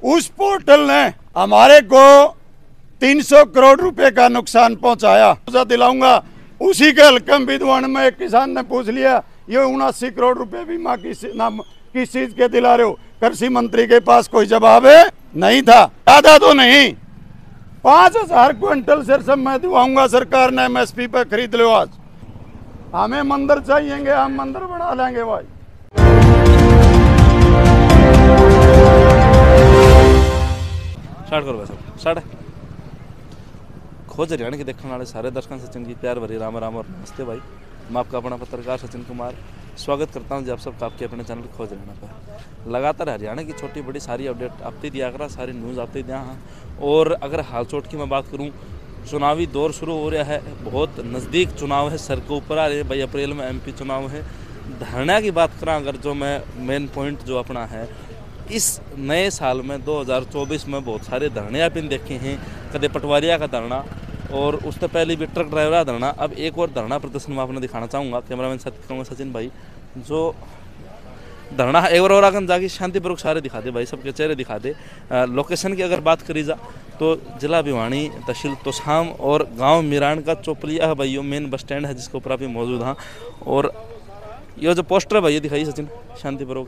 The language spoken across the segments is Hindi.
उस पोर्टल ने हमारे को 300 करोड़ रुपए का नुकसान पहुंचाया। दिलाऊंगा उसी के हल्कम विद्वान में एक किसान ने पूछ लिया, ये 79 करोड़ रुपए बीमा किस चीज के दिला रहे हो? कृषि मंत्री के पास कोई जवाब है नहीं था। ज्यादा तो नहीं, 5000 क्विंटल सरसों मैं दिवाऊंगा, सरकार ने MSP पे खरीद लो। आज हमें मंदिर चाहिएंगे, हम मंदिर बना लेंगे भाई। स्टार्ट करो भाई साहब, स्टार्ट है। खोज हरियाणा के देखने वाले सारे दर्शकों सचिन की प्यार भरी राम राम और नमस्ते भाई। मैं आपका अपना पत्रकार सचिन कुमार स्वागत करता हूं जी आप सबका आपके अपने चैनल खोज हरियाणा पर। लगातार हरियाणा की छोटी बड़ी सारी अपडेट आपते दिया करा, सारी न्यूज़ आपते दिया हाँ। और अगर हाल चोट की मैं बात करूं, चुनावी दौर शुरू हो रहा है, बहुत नज़दीक चुनाव है, सर के ऊपर आ रहे हैं भाई। अप्रैल में MP चुनाव है। धरना की बात करा अगर, जो मैं मेन पॉइंट जो अपना है, इस नए साल में 2024 में बहुत सारे धरने आपने देखे हैं। कदे पटवारिया का धरना और उससे पहले भी ट्रक ड्राइवर का धरना। अब एक और धरना प्रदर्शन मैं आपने दिखाना चाहूँगा, कैमरामैन साथ कहूँगा सचिन भाई, जो धरना एक और आकर जाके शांतिपूर्वक सारे दिखा दे भाई, सबके चेहरे दिखा दे। लोकेशन की अगर बात करी जा तो जिला भिवानी, तहसील तोशाम और गांव मिरान का चोपलिया है भाई, यो मेन बस स्टैंड है जिसके ऊपर आप मौजूद हाँ। और ये जो पोस्टर है भाई ये दिखाइए सचिन, शांतिपूर्वक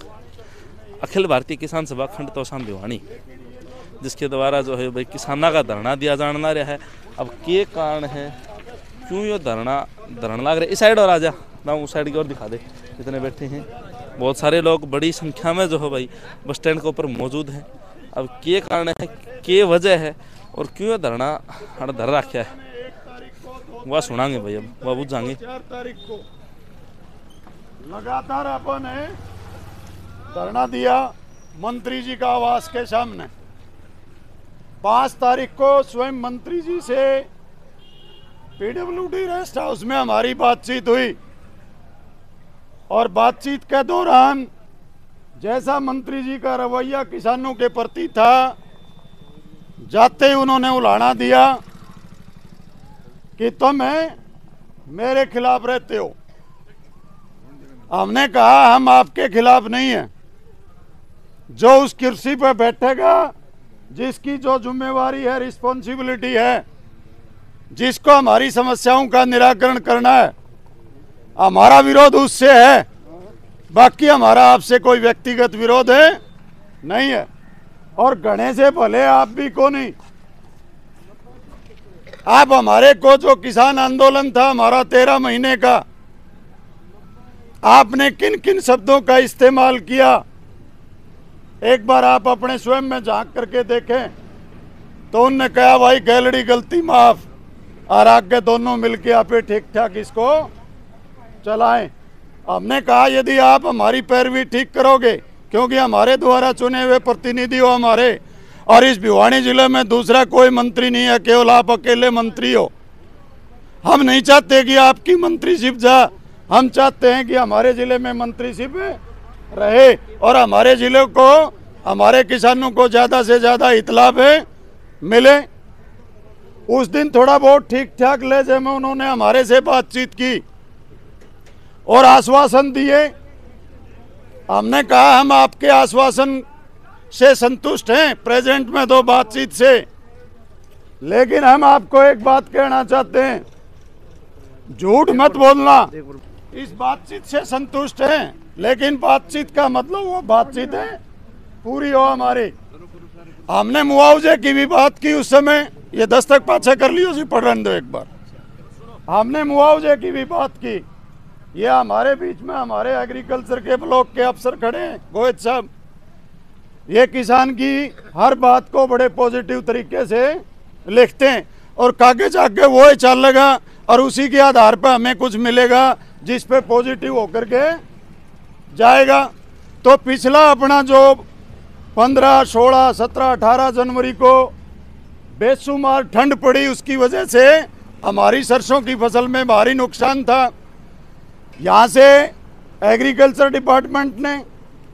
अखिल भारतीय किसान सभा खंड तोशाम भिवानी, जिसके द्वारा जो है भाई किसाना का धरना दिया जाना रहा है। अब के कारण है, क्यों ये धरना लाग रहे? इस साइड और आ जा ना, उस साइड की ओर दिखा दे जितने बैठे हैं। बहुत सारे लोग बड़ी संख्या में जो है भाई बस स्टैंड के ऊपर मौजूद हैं। अब के कारण है, के वजह है और क्यों ये धरना धर रखा है, वह सुनाएंगे भाई। अब वह बुझ जाएंगे। 4 तारीख को लगातार अपन ने धरना दिया मंत्री जी का आवास के सामने। 5 तारीख को स्वयं मंत्री जी से PWD रेस्ट हाउस में हमारी बातचीत हुई और बातचीत के दौरान जैसा मंत्री जी का रवैया किसानों के प्रति था, जाते ही उन्होंने उलाहना दिया कि तुम मेरे खिलाफ रहते हो। हमने कहा हम आपके खिलाफ नहीं है। जो उस कुर्सी पर बैठेगा, जिसकी जो जिम्मेवारी है, रिस्पॉन्सिबिलिटी है, जिसको हमारी समस्याओं का निराकरण करना है, हमारा विरोध उससे है। बाकी हमारा आपसे कोई व्यक्तिगत विरोध है नहीं है। और गणे से भले आप भी को नहीं, आप हमारे को जो किसान आंदोलन था हमारा 13 महीने का, आपने किन किन शब्दों का इस्तेमाल किया, एक बार आप अपने स्वयं में झांक करके देखें। तो उनने कहा भाई गैलरी गलती माफ, और आगे दोनों मिलके आप ठीक ठाक इसको चलाएं। हमने कहा यदि आप हमारी पैरवी ठीक करोगे, क्योंकि हमारे द्वारा चुने हुए प्रतिनिधि हो हमारे, और इस भिवानी जिले में दूसरा कोई मंत्री नहीं है, केवल आप अकेले मंत्री हो। हम नहीं चाहते कि आपकी मंत्रीशिप जा, हम चाहते हैं कि हमारे जिले में मंत्रीशिप रहे और हमारे जिले को, हमारे किसानों को ज़्यादा से ज़्यादा हित लाभ मिले। उस दिन थोड़ा बहुत ठीक ठाक लहजे में उन्होंने हमारे से बातचीत की और आश्वासन दिए। हमने कहा हम आपके आश्वासन से संतुष्ट हैं, प्रेजेंट में 2 बातचीत से, लेकिन हम आपको एक बात कहना चाहते हैं, झूठ मत बोलना। इस बातचीत से संतुष्ट हैं, लेकिन बातचीत का मतलब वो बातचीत है पूरी हो हमारी। हमने मुआवजे की भी बात की उस समय, ये दस्तक पाछे कर लियो जी, पढ़ दो एक बार। हमने मुआवजे की भी बात की। ये हमारे बीच में हमारे एग्रीकल्चर के ब्लॉक के अफसर खड़े हैं, गोहित साहब, ये किसान की हर बात को बड़े पॉजिटिव तरीके से लिखते हैं और कागज आगे वो ही चलेगा और उसी के आधार पर हमें कुछ मिलेगा जिस पे पॉजिटिव होकर के जाएगा। तो पिछला अपना जो 15, 16, 17, 18 जनवरी को बेशुमार ठंड पड़ी, उसकी वजह से हमारी सरसों की फसल में भारी नुकसान था। यहाँ से एग्रीकल्चर डिपार्टमेंट ने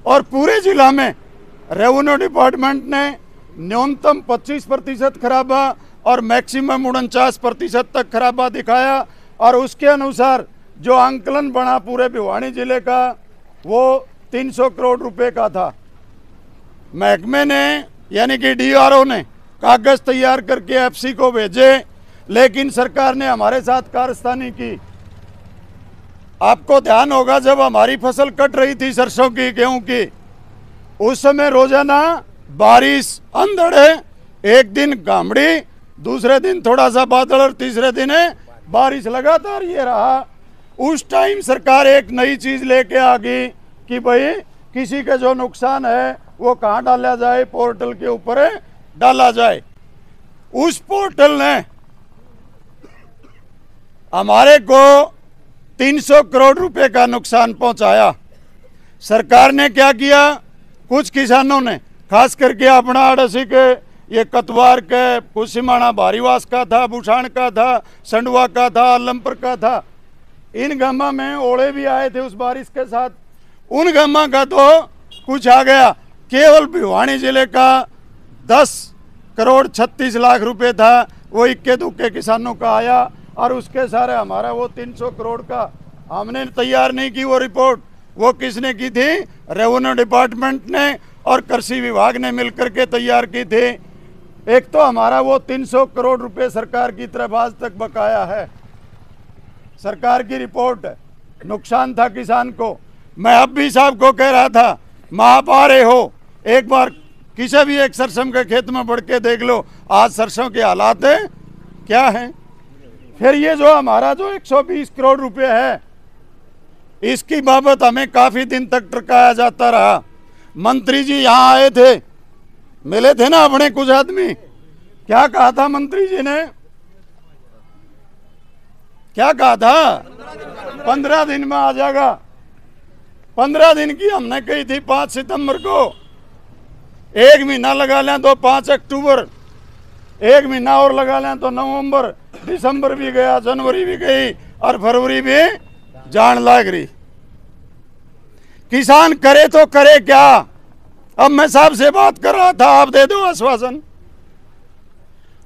और पूरे जिला में रेवेन्यू डिपार्टमेंट ने न्यूनतम 25% खराबा और मैक्सिमम 49% तक खराबा दिखाया। और उसके अनुसार जो आंकलन बना पूरे भिवानी जिले का, वो 300 करोड़ रुपए का था। महकमे ने यानी कि डीआरओ ने कागज तैयार करके एफसी को भेजे, लेकिन सरकार ने हमारे साथ कारस्तानी की। आपको ध्यान होगा जब हमारी फसल कट रही थी सरसों की, गेहूं की, उस समय रोजाना बारिश, अंधड़े, एक दिन गामड़ी, दूसरे दिन थोड़ा सा बादल और तीसरे दिन बारिश, लगातार ये रहा। उस टाइम सरकार एक नई चीज लेके आ गई कि भाई किसी के जो नुकसान है वो कहाँ डाला जाए, पोर्टल के ऊपर डाला जाए। उस पोर्टल ने हमारे को 300 करोड़ रुपए का नुकसान पहुंचाया। सरकार ने क्या किया, कुछ किसानों ने, खास करके अपना अड़सी के, ये कतवार के, कुसिमाणा बारीवास का था, बुछाण का था, संडवा का था, आलमपुर का था, इन गामा में ओले भी आए थे उस बारिश के साथ। उन गामा का तो कुछ आ गया। केवल भिवानी जिले का 10 करोड़ 36 लाख रुपए था, वो इक्के दुक्के किसानों का आया। और उसके सारे हमारा वो 300 करोड़ का हमने तैयार नहीं की वो रिपोर्ट, वो किसने की थी? रेवेन्यू डिपार्टमेंट ने और कृषि विभाग ने मिलकर के तैयार की थी। एक तो हमारा वो 300 करोड़ रुपए सरकार की तरफ आज तक बकाया है, सरकार की रिपोर्ट है। नुकसान था किसान को। मैं अब भी साहब को कह रहा था, आप आ रहे हो, एक बार किसी भी एक सरसों के खेत में बढ़ के देख लो, आज सरसों के हालात है क्या है। फिर ये जो हमारा जो 120 करोड़ रुपए है, इसकी बाबत हमें काफी दिन तक टरकाया जाता रहा। मंत्री जी यहाँ आए थे, मिले थे ना अपने कुछ आदमी, क्या कहा था मंत्री जी ने? क्या कहा था? 15 दिन में आ जाएगा। 15 दिन की हमने कही थी 5 सितंबर को, एक महीना लगा लें तो 5 अक्टूबर, एक महीना और लगा लें तो नवंबर, दिसंबर भी गया, जनवरी भी गई और फरवरी भी जान लाग रही। किसान करे तो करे क्या? अब मैं साहब से बात कर रहा था, आप दे दो आश्वासन।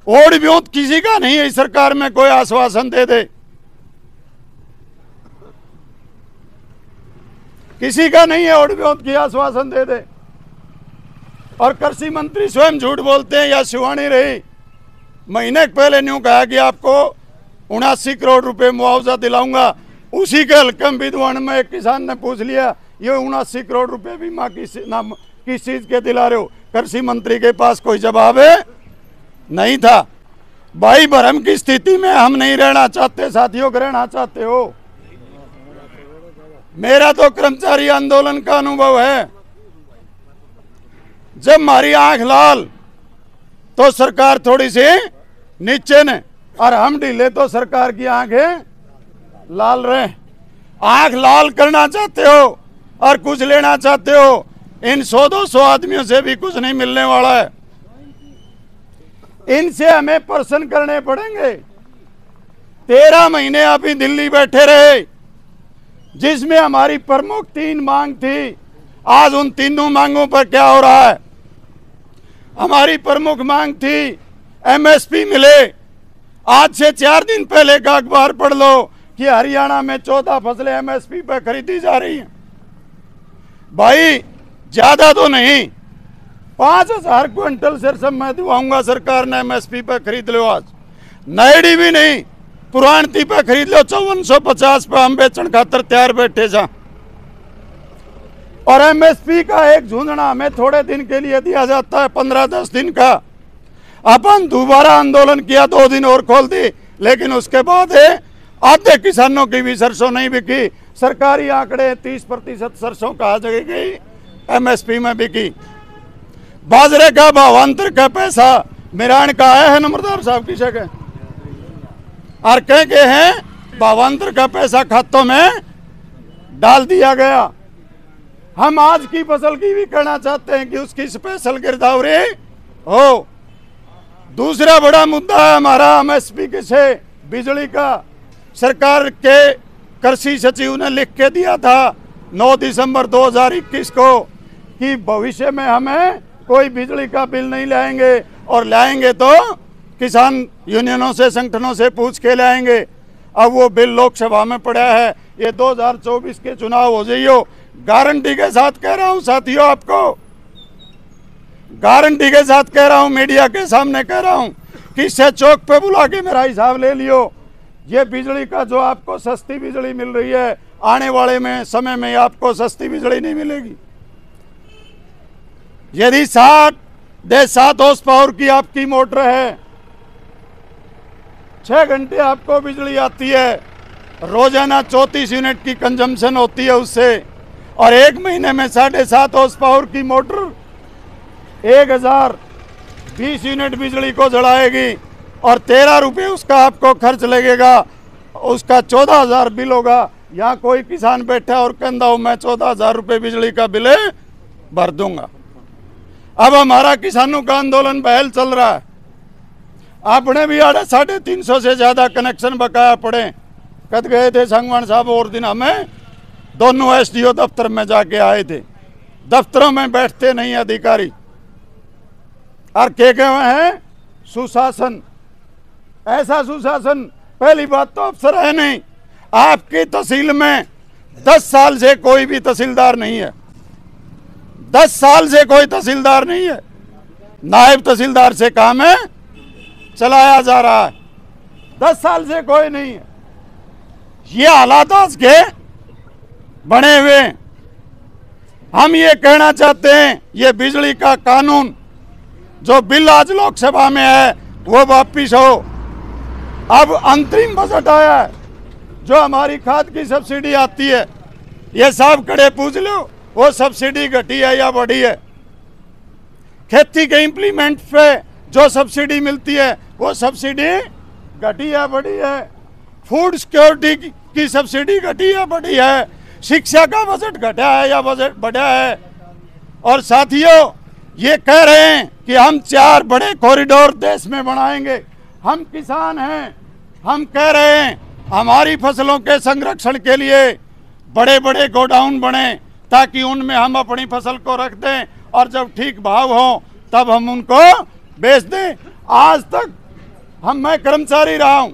ओड ब्योत किसी का नहीं है इस सरकार में, कोई आश्वासन दे दे, किसी का नहीं है ओड ब्योत की आश्वासन दे दे। और कृषि मंत्री स्वयं झूठ बोलते हैं या शिवानी रही, महीने पहले न्यू कहा कि आपको 79 करोड़ रुपए मुआवजा दिलाऊंगा। उसी के हल्कम विद्वान में एक किसान ने पूछ लिया, ये 79 करोड़ रुपए बीमा किस चीज के दिला रहे हो? कृषि मंत्री के पास कोई जवाब है नहीं था। भाई भरम की स्थिति में हम नहीं रहना चाहते, साथियों को रहना चाहते हो। मेरा तो कर्मचारी आंदोलन का अनुभव है, जब हमारी आंख लाल तो सरकार थोड़ी सी नीचे ने, और हम ढीले तो सरकार की आंखें लाल रहे। आंख लाल करना चाहते हो और कुछ लेना चाहते हो, इन 100-200 आदमियों से भी कुछ नहीं मिलने वाला है। इनसे हमें प्रश्न करने पड़ेंगे। 13 महीने अभी दिल्ली बैठे रहे, जिसमें हमारी प्रमुख 3 मांग थी। आज उन तीनों मांगों पर क्या हो रहा है? हमारी प्रमुख मांग थी एमएसपी मिले। आज से 4 दिन पहले का अखबार पढ़ लो कि हरियाणा में 14 फसलें एमएसपी पर खरीदी जा रही हैं। भाई ज्यादा तो नहीं, 5000 क्विंटल सरसों मैं दिवाऊंगा सरकार ने एमएसपी पर खरीद लो। आज नईडी भी नहीं, पुरानती पे खरीद लो। 5450 पे हम बेचन खातर तैयार बैठे जा। और एमएसपी का एक झुंझुना हमें थोड़े दिन के लिए दिया जाता है, 15-10 दिन का। अपन दोबारा आंदोलन किया, 2 दिन और खोल दी, लेकिन उसके बाद आधे किसानों की भी सरसों नहीं बिकी। सरकारी आंकड़े 30% सरसों कहा गई एमएसपी में बिकी। बाजरे का भावांतर का पैसा मिरान का आया है नम्रदार साहब की जगह, और कह के हैं भावांतर का पैसा खातों में डाल दिया गया। हम आज की फसल की भी करना चाहते हैं कि उसकी स्पेशल गिरदावरी हो। दूसरा बड़ा मुद्दा है हमारा एमएसपी से बिजली का। सरकार के कृषि सचिव ने लिख के दिया था 9 दिसंबर 2021 को कि भविष्य में हमें कोई बिजली का बिल नहीं लाएंगे, और लाएंगे तो किसान यूनियनों से, संगठनों से पूछ के लाएंगे। अब वो बिल लोकसभा में पड़ा है, ये 2024 के चुनाव हो जाइयो। गारंटी के साथ कह रहा हूं साथियों आपको, गारंटी के साथ कह रहा हूं, मीडिया के सामने कह रहा हूं कि इसे चौक पे बुला के मेरा हिसाब ले लियो। ये बिजली का जो आपको सस्ती बिजली मिल रही है, आने वाले में समय में आपको सस्ती बिजली नहीं मिलेगी। यदि 7.5 हॉर्स पावर की आपकी मोटर है, 6 घंटे आपको बिजली आती है, रोजाना 34 यूनिट की कंजम्पशन होती है उससे, और 1 महीने में 7.5 हॉर्स पावर की मोटर 1020 यूनिट बिजली को जलाएगी और 13 रुपये उसका आपको खर्च लगेगा, उसका 14,000 बिल होगा। यहाँ कोई किसान बैठा और कहता हूँ मैं 14,000 रुपये बिजली का बिल भर दूंगा। अब हमारा किसानों का आंदोलन बहल चल रहा है। आपने भी 350 से ज्यादा कनेक्शन बकाया पड़े। कद गए थे संगवान साहब और दिन, हमें दोनों एसडीओ दफ्तर में जाके आए थे। दफ्तरों में बैठते नहीं अधिकारी और के हुए हैं सुशासन। ऐसा सुशासन, पहली बात तो अफसर है नहीं। आपकी तहसील में 10 साल से कोई भी तहसीलदार नहीं है, 10 साल से कोई तहसीलदार नहीं है। नायब तहसीलदार से काम है चलाया जा रहा है, 10 साल से कोई नहीं है। ये हालात आज के बने हुए। हम ये कहना चाहते हैं, ये बिजली का कानून जो बिल आज लोकसभा में है वो वापिस हो। अब अंतरिम बजट आया है, जो हमारी खाद की सब्सिडी आती है, ये साहब खड़े पूछ लो वो सब्सिडी घटी है या बढ़ी है। खेती के इम्प्लीमेंट पे जो सब्सिडी मिलती है वो सब्सिडी घटी है बढ़ी है। फूड सिक्योरिटी की सब्सिडी घटी है बढ़ी है। शिक्षा का बजट घटा है या बजट बढ़ा है। और साथियों, ये कह रहे हैं कि हम 4 बड़े कॉरिडोर देश में बनाएंगे। हम किसान हैं, हम कह रहे हैं हमारी फसलों के संरक्षण के लिए बड़े बड़े गोडाउन बने, ताकि उनमें हम अपनी फसल को रख दें और जब ठीक भाव हो तब हम उनको बेच दें। आज तक मैं कर्मचारी रहा हूं,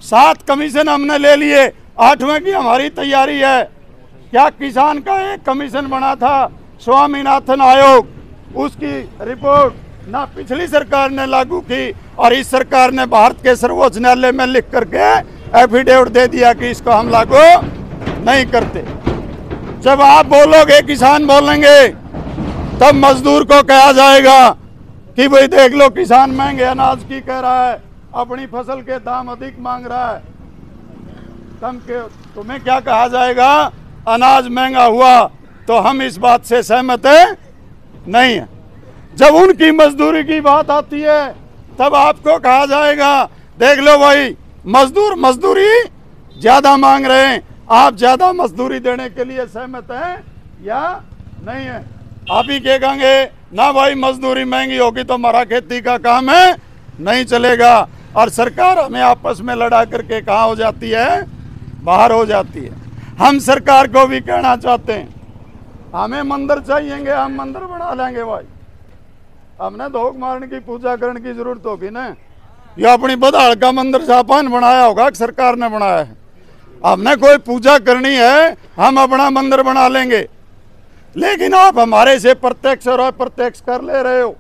7 कमीशन हमने ले लिए, 8वें की हमारी तैयारी है। क्या किसान का एक कमीशन बना था स्वामीनाथन आयोग, उसकी रिपोर्ट ना पिछली सरकार ने लागू की और इस सरकार ने भारत के सर्वोच्च न्यायालय में लिख करके एफिडेविट दे दिया कि इसको हम लागू नहीं करते। जब आप बोलोगे, किसान बोलेंगे, तब मजदूर को कहा जाएगा कि भाई देख लो किसान महंगे अनाज की कह रहा है, अपनी फसल के दाम अधिक मांग रहा है। तुम्हें क्या कहा जाएगा? अनाज महंगा हुआ तो हम इस बात से सहमत नहीं है। जब उनकी मजदूरी की बात आती है तब आपको कहा जाएगा देख लो भाई मजदूर मजदूरी ज्यादा मांग रहे हैं, आप ज्यादा मजदूरी देने के लिए सहमत हैं या नहीं है? आप ही कहेंगे ना भाई मजदूरी महंगी होगी तो हमारा खेती का काम है नहीं चलेगा। और सरकार हमें आपस में लड़ा करके कहाँ हो जाती है? बाहर हो जाती है। हम सरकार को भी कहना चाहते हैं, हमें मंदिर चाहिएंगे, हम मंदिर बना लेंगे भाई। हमने धोख मारने की पूजा करने की जरूरत होगी ना। ये अपनी बधाड़ का मंदिर जापान बनाया होगा कि सरकार ने बनाया है। हमने कोई पूजा करनी है, हम अपना मंदिर बना लेंगे। लेकिन आप हमारे से प्रत्यक्ष और अप्रत्यक्ष कर ले रहे हो।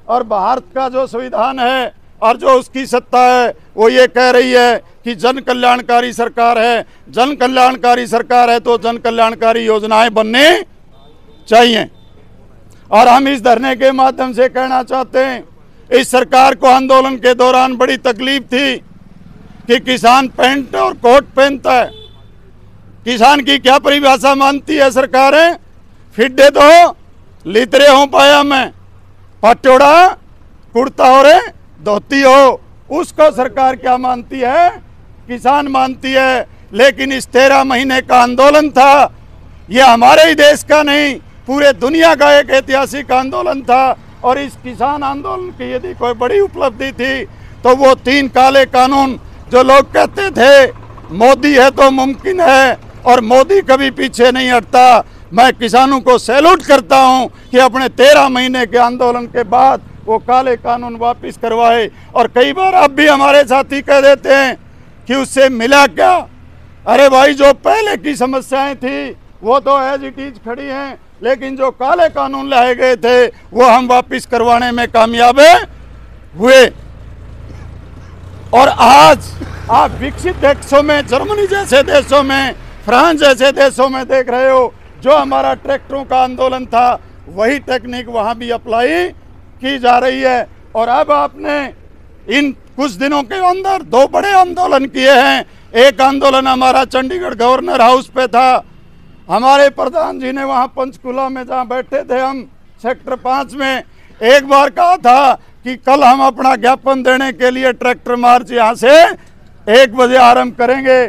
और भारत का जो संविधान है और जो उसकी सत्ता है वो ये कह रही है कि जन कल्याणकारी सरकार है। जन कल्याणकारी सरकार है तो जन कल्याणकारी योजनाएं बनने चाहिए। और हम इस धरने के माध्यम से कहना चाहते हैं, इस सरकार को आंदोलन के दौरान बड़ी तकलीफ थी कि किसान पैंट और कोट पहनता है। किसान की क्या परिभाषा मानती है सरकारें? फिड्डे तो लितरे हो पाया में, पटोड़ा कुर्ता हो रे धोती हो, उसको सरकार क्या मानती है? किसान मानती है। लेकिन इस 13 महीने का आंदोलन था, ये हमारे ही देश का नहीं पूरे दुनिया का एक ऐतिहासिक आंदोलन था। और इस किसान आंदोलन की यदि कोई बड़ी उपलब्धि थी तो वो 3 काले कानून जो लोग कहते थे मोदी है तो मुमकिन है और मोदी कभी पीछे नहीं हटता। मैं किसानों को सैल्यूट करता हूं कि अपने 13 महीने के आंदोलन के बाद वो काले कानून वापस करवाए। और कई बार अब भी हमारे साथी कह देते हैं कि उससे मिला क्या? अरे भाई, जो पहले की समस्याएं थी वो तो एज इट इज खड़ी हैं। लेकिन जो काले कानून लाए गए थे वो हम वापस करवाने में कामयाब हुए। और आज आप विकसित देशों में, जर्मनी जैसे देशों में, फ्रांस जैसे देशों में देख रहे हो, जो हमारा ट्रैक्टरों का आंदोलन था वही टेक्निक वहां भी अप्लाई की जा रही है। और अब आपने इन कुछ दिनों के अंदर 2 बड़े आंदोलन किए हैं। एक आंदोलन हमारा चंडीगढ़ गवर्नर हाउस पे था। हमारे प्रधान जी ने वहां पंचकुला में जहां बैठे थे हम सेक्टर 5 में, एक बार कहा था कि कल हम अपना ज्ञापन देने के लिए ट्रैक्टर मार्च यहां से 1 बजे आरंभ करेंगे।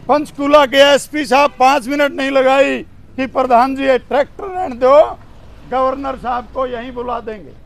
पंचकुला के एसपी साहब 5 मिनट नहीं लगाई कि प्रधान जी ट्रैक्टर रहने दो, गवर्नर साहब को यहीं बुला देंगे।